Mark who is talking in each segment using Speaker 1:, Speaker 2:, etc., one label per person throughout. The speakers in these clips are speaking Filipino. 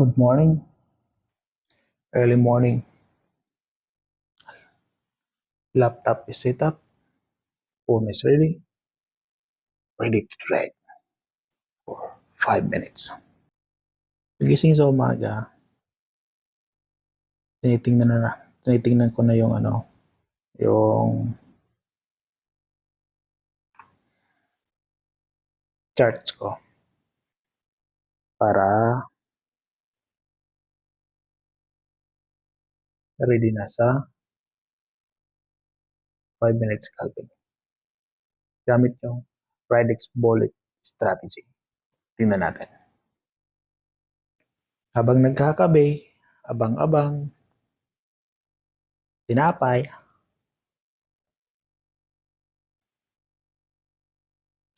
Speaker 1: Good morning. Early morning. Laptop is set up. Phone is ready. Ready to trade for 5 minutes. Gising sa umaga, tinitingnan ko na yung yung charts ko para ready na sa 5 minutes scalping. Gamit yung Ridex Bullet Strategy. Tingnan natin. Habang nagkakabe, abang-abang, tinapay,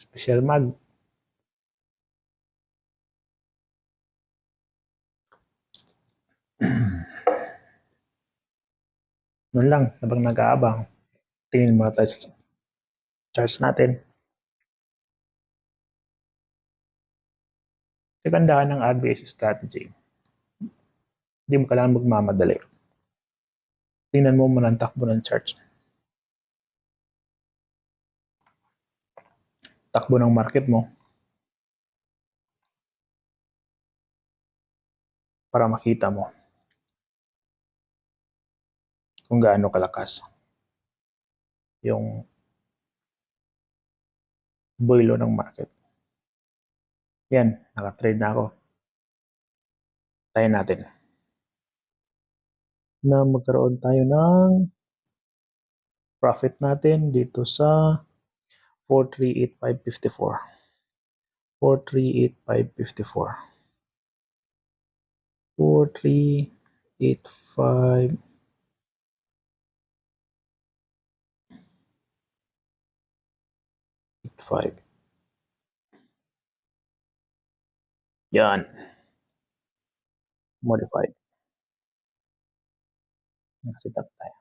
Speaker 1: special mag, nun lang, habang nag-aabang, tingin muna tayo sa charts natin. Kagandahan ng RBS strategy, hindi mo kailangan magmamadali. Tingnan mo muna ang takbo ng charts. Takbo ng market mo para makita mo kung gaano kalakas yung boilo ng market. Yan, naka-trade na ako. Tayo natin na magkaroon tayo ng profit natin dito sa 438,554. 438,554. 438,585. Yan. Modified. Nakasit up tayo.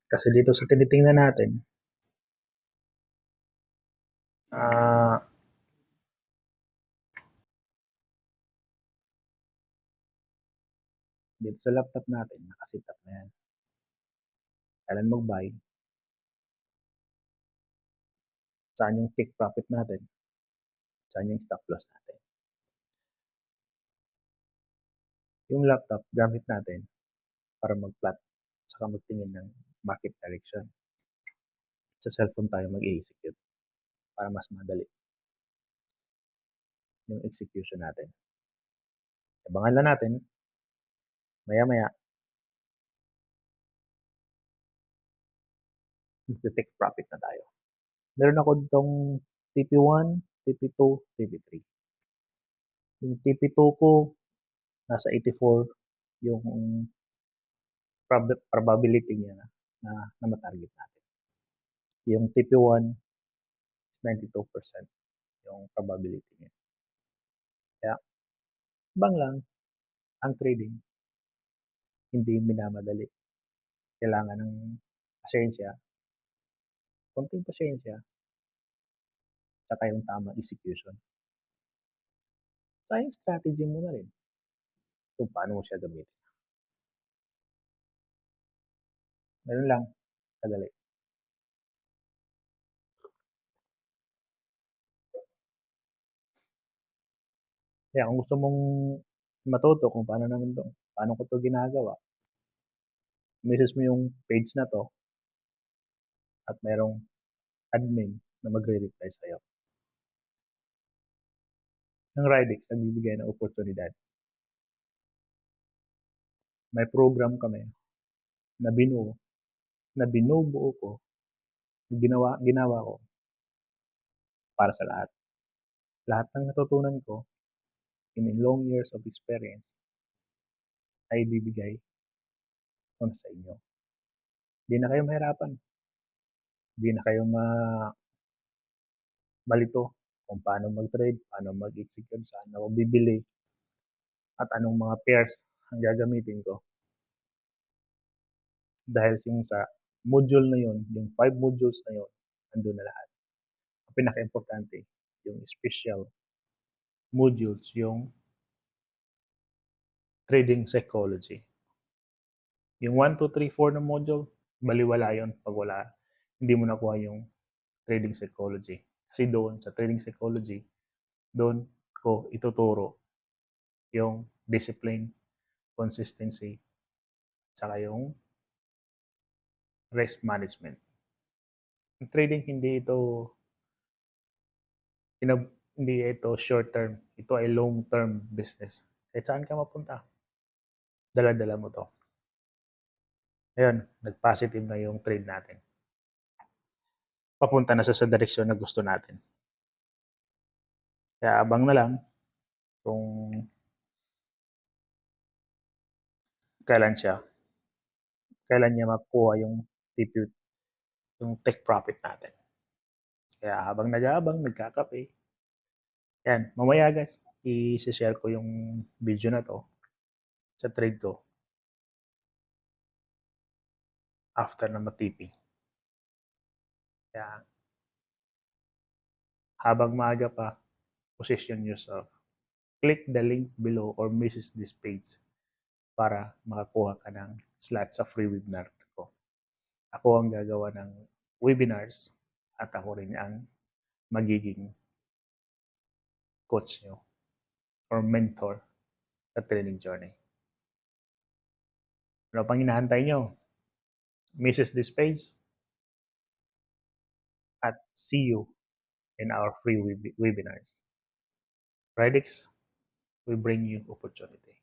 Speaker 1: Kasi dito sa tinitingnan natin, dito sa laptop natin, nakasit up na yan. Kailan mag-buy? Saan yung take profit natin? Saan yung stop loss natin? Yung laptop, gamit natin para mag-plot saka magtingin ng market direction. Sa cellphone tayo mag-execute para mas madali yung execution natin. Abangan lang natin, maya-maya, mag-take profit na tayo. Meron ako ditong TP1, TP2, TP3. Yung TP2 ko, nasa 84 yung probability niya na matarget natin. Yung TP1 is 92% yung probability niya. Kaya, bang lang, ang trading, hindi minamadali. Kailangan ng pasensya, konting pasensya, saka yung tamang execution. Saka yung strategy mo na rin kung paano mo siya gamitin. Ganun lang, kadali. Kaya kung gusto mong matuto kung paano ko to ginagawa, message mo yung page na to at merong admin na magre-reply sa'yo. Ng Ridex, nagbibigay ng oportunidad. May program kami na binubuo ko, ginawa ko para sa lahat. Lahat ng natutunan ko in long years of experience ay bibigay ko na sa inyo. Hindi na kayo mahirapan. Hindi na kayo malito kung paano mag-trade, paano mag-execute, saan ako bibili, at anong mga pairs ang gagamitin ko. Dahil yung sa module na yun, yung 5 modules na yun, andun na lahat. Ang pinaka-importante, yung special modules, yung trading psychology. Yung 1, 2, 3, 4 na module, baliwala yun pag hindi mo nakuha yung trading psychology. Kasi doon, sa trading psychology, doon ko ituturo yung discipline, consistency, saka yung risk management. Yung trading, hindi ito short term. Ito ay long term business. Kahit saan ka mapunta, dala-dala mo to. Ayun, nag-positive na yung trade natin. Papunta na sa direksyon na gusto natin. Kaya abang na lang kung kailan kailan niya makuha yung yung take profit natin. Kaya habang nag-aabang, nagkakape. Yan, mamaya guys, i-share ko yung video na to sa trade ko after na matiping. Kaya habang maaga pa, position yourself. Click the link below or message this page para makakuha ka ng slot sa free webinar ko. Ako ang gagawa ng webinars at ako rin ang magiging coach nyo or mentor sa training journey. Ano pang hinahantay nyo? Message this page at see you in our free webinars. Radix will bring you opportunity.